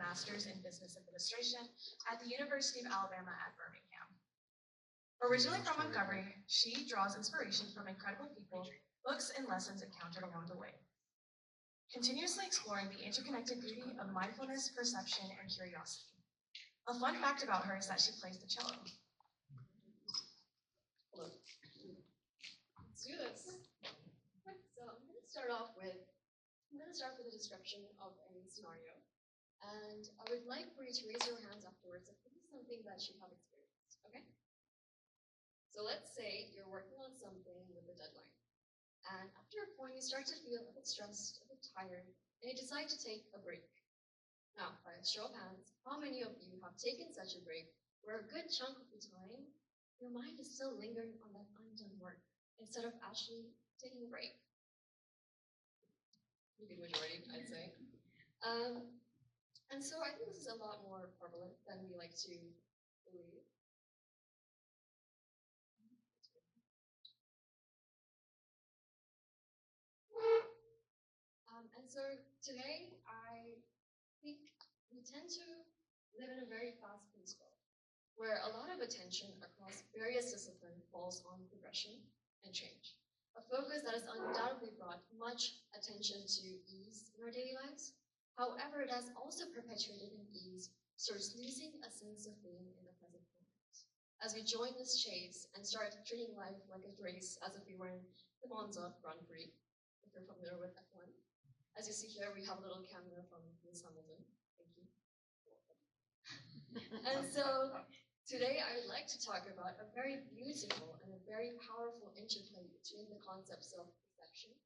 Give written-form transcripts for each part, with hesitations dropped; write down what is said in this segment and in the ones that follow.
Master's in Business Administration at the University of Alabama at Birmingham. Originally from Montgomery, she draws inspiration from incredible people, books, and lessons encountered along the way, continuously exploring the interconnected beauty of mindfulness, perception, and curiosity. A fun fact about her is that she plays the cello. Hello. Let's do this. So I'm going to start with a description of a scenario, and I would like for you to raise your hands afterwards if this is something that you have experienced. Okay? So let's say you're working on something with a deadline, and after a point you start to feel a bit stressed, a bit tired, and you decide to take a break. Now, by a show of hands, how many of you have taken such a break where a good chunk of the time your mind is still lingering on that undone work instead of actually taking a break? Maybe the majority, I'd say. And so I think this is a lot more prevalent than we like to believe. And so today, I think we tend to live in a very fast-paced world, where a lot of attention across various disciplines falls on progression and change. A focus that has undoubtedly brought much attention to ease in our daily lives. However, it has also perpetuated an ease, starts losing a sense of being in the present moment. As we join this chase and start treating life like a race as if we were in the Monza Grand Prix, if you're familiar with F1. As you see here, we have a little cameo from Lewis Hamilton. Thank you. And so today I would like to talk about a very beautiful and a very powerful interplay between the concepts of perception,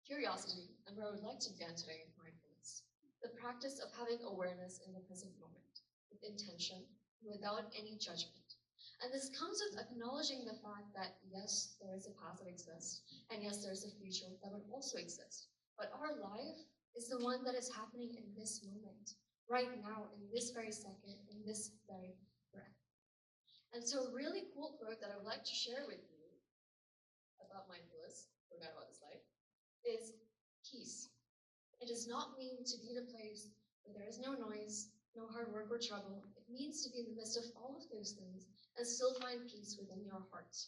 curiosity, and where I would like to begin today with mindfulness. The practice of having awareness in the present moment, with intention, without any judgment. And this comes with acknowledging the fact that yes, there is a past that exists, and yes, there is a future that would also exist. But our life is the one that is happening in this moment, right now, in this very second, in this very breath. And so a really cool quote that I would like to share with you about mindfulness, forgot about this slide, is peace. It does not mean to be in a place where there is no noise, no hard work or trouble. It means to be in the midst of all of those things and still find peace within your heart.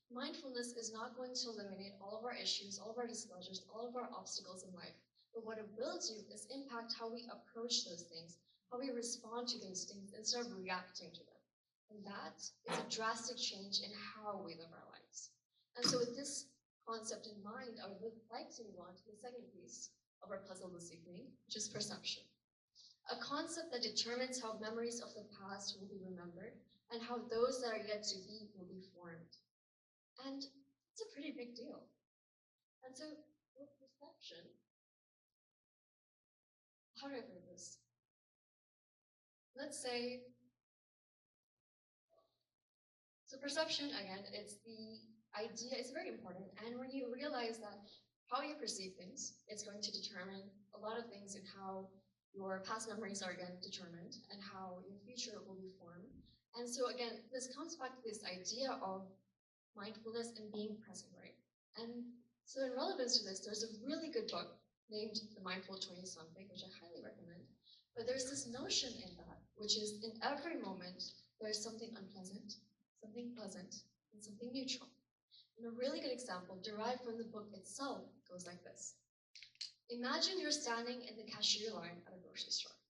Mindfulness is not going to eliminate all of our issues, all of our displeasures, all of our obstacles in life. But what it will do is impact how we approach those things, how we respond to those things instead of reacting to them. And that is a drastic change in how we live our lives. And so with this concept in mind, I would like to move on to the second piece of our puzzle this evening, which is perception. A concept that determines how memories of the past will be remembered and how those that are yet to be will be formed. And it's a pretty big deal. And so with perception, how do I put this? Let's say, so perception, again, it's the idea, it's very important. And when you realize that how you perceive things is going to determine a lot of things in how your past memories are again determined and how your future will be formed. And so again, this comes back to this idea of mindfulness and being present, right? And so in relevance to this, there's a really good book named The Mindful 20-something, which I highly recommend. But there's this notion in that, which is in every moment, there's something unpleasant, something pleasant, and something neutral. And a really good example derived from the book itself goes like this. Imagine you're standing in the cashier line at a grocery store.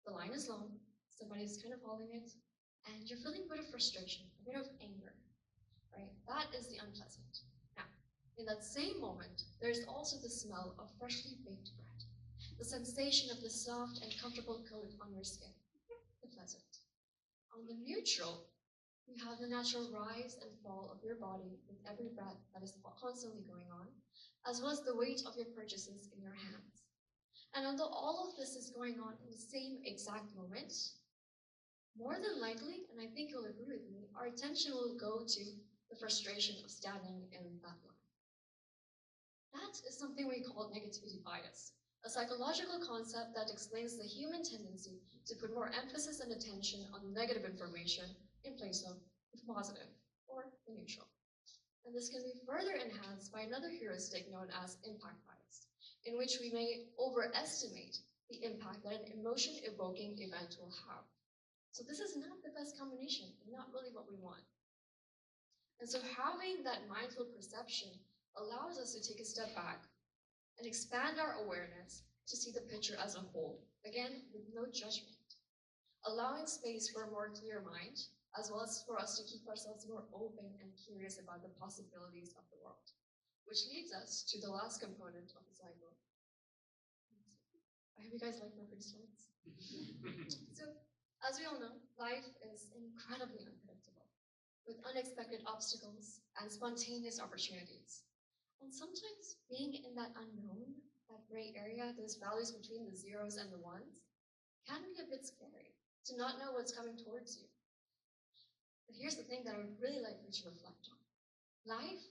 The line is long, somebody's kind of holding it, and you're feeling a bit of frustration, a bit of anger. Right? That is the unpleasant. Now, in that same moment, there's also the smell of freshly baked bread, the sensation of the soft and comfortable coat on your skin, the pleasant. On the neutral, you have the natural rise and fall of your body with every breath that is constantly going on, as well as the weight of your purchases in your hands. And although all of this is going on in the same exact moment, more than likely, and I think you'll agree with me, our attention will go to the frustration of standing in that line. That is something we call negativity bias, a psychological concept that explains the human tendency to put more emphasis and attention on negative information in place of the positive or the neutral. And this can be further enhanced by another heuristic known as impact bias, in which we may overestimate the impact that an emotion-evoking event will have. So this is not the best combination, and not really what we want. And so having that mindful perception allows us to take a step back and expand our awareness to see the picture as a whole, again, with no judgment, allowing space for a more clear mind, as well as for us to keep ourselves more open and curious about the possibilities of the world, which leads us to the last component of the cycle. I hope you guys like my pretty slides. So, as we all know, life is incredibly unpredictable, with unexpected obstacles and spontaneous opportunities. And sometimes being in that unknown, that gray area, those values between the zeros and the ones, can be a bit scary to not know what's coming towards you. But here's the thing that I would really like you to reflect on. Life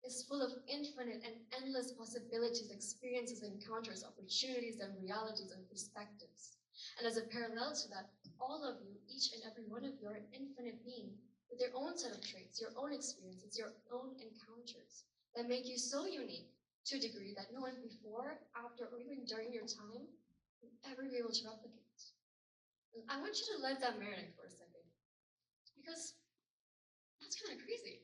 is full of infinite and endless possibilities, experiences, encounters, opportunities, and realities and perspectives. And as a parallel to that, all of you, each and every one of you, are an infinite being with their own set of traits, your own experiences, your own encounters that make you so unique to a degree that no one before, after, or even during your time will ever be able to replicate. And I want you to let that marinate for a second, because that's kind of crazy,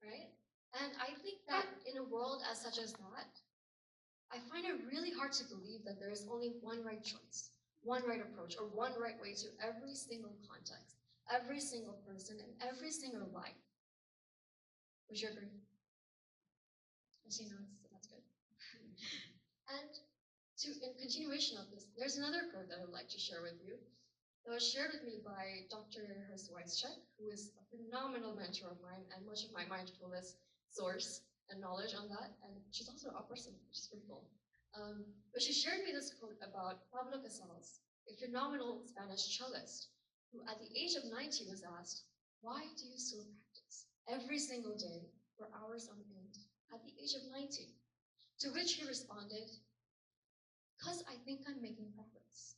right? And I think that in a world as such as that, I find it really hard to believe that there is only one right choice, one right approach, or one right way to every single context, every single person, and every single life. Would you agree? I see nods, so that's good. And in continuation of this, there's another quote that I would like to share with you that was shared with me by Dr. Weisscheck, who is a phenomenal mentor of mine and much of my mindfulness source and knowledge on that. And she's also a person, which is pretty cool. But she shared me this quote about Pablo Casals, a phenomenal Spanish cellist, who at the age of 90 was asked, "Why do you still practice every single day for hours on end at the age of 90? To which he responded, "Because I think I'm making progress."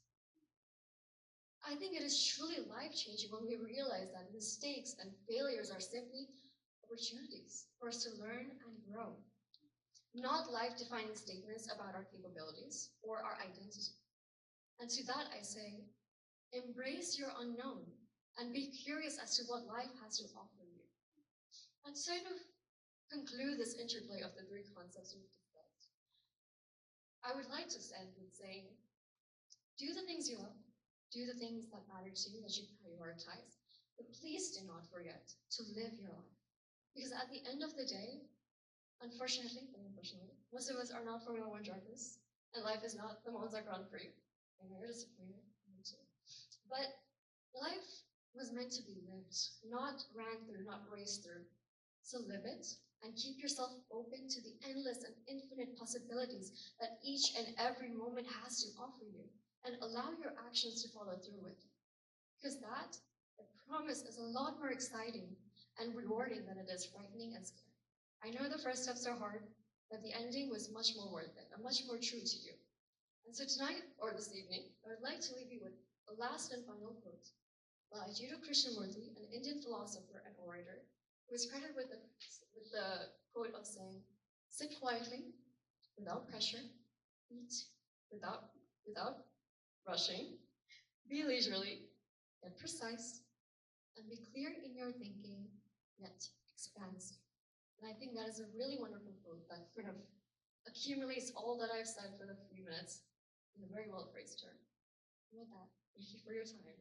I think it is truly life-changing when we realize that mistakes and failures are simply opportunities for us to learn and grow, not life-defining statements about our capabilities or our identity. And to that I say, embrace your unknown and be curious as to what life has to offer you. And to kind of conclude this interplay of the three concepts we've discussed, I would like to end with saying, do the things you love, do the things that matter to you, that you prioritize, but please do not forget to live your life. Because at the end of the day, unfortunately, most of us are not Formula One drivers, and life is not the Monza Grand Prix. I'm very disappointed. But life was meant to be lived, not ran through, not raced through. So live it, and keep yourself open to the endless and infinite possibilities that each and every moment has to offer you, and allow your actions to follow through with it. Because that, I promise, is a lot more exciting and rewarding than it is frightening and scary. I know the first steps are hard, but the ending was much more worth it and much more true to you. And so tonight, or this evening, I would like to leave you with a last and final quote by Jiddu Krishnamurti, an Indian philosopher and orator, who is credited with the quote of saying, "Sit quietly, without pressure, eat without rushing, be leisurely, yet precise, and be clear in your thinking, yet expansive." And I think that is a really wonderful quote that sort of accumulates all that I've said for the few minutes in a very well-phrased term. And with that, thank you for your time.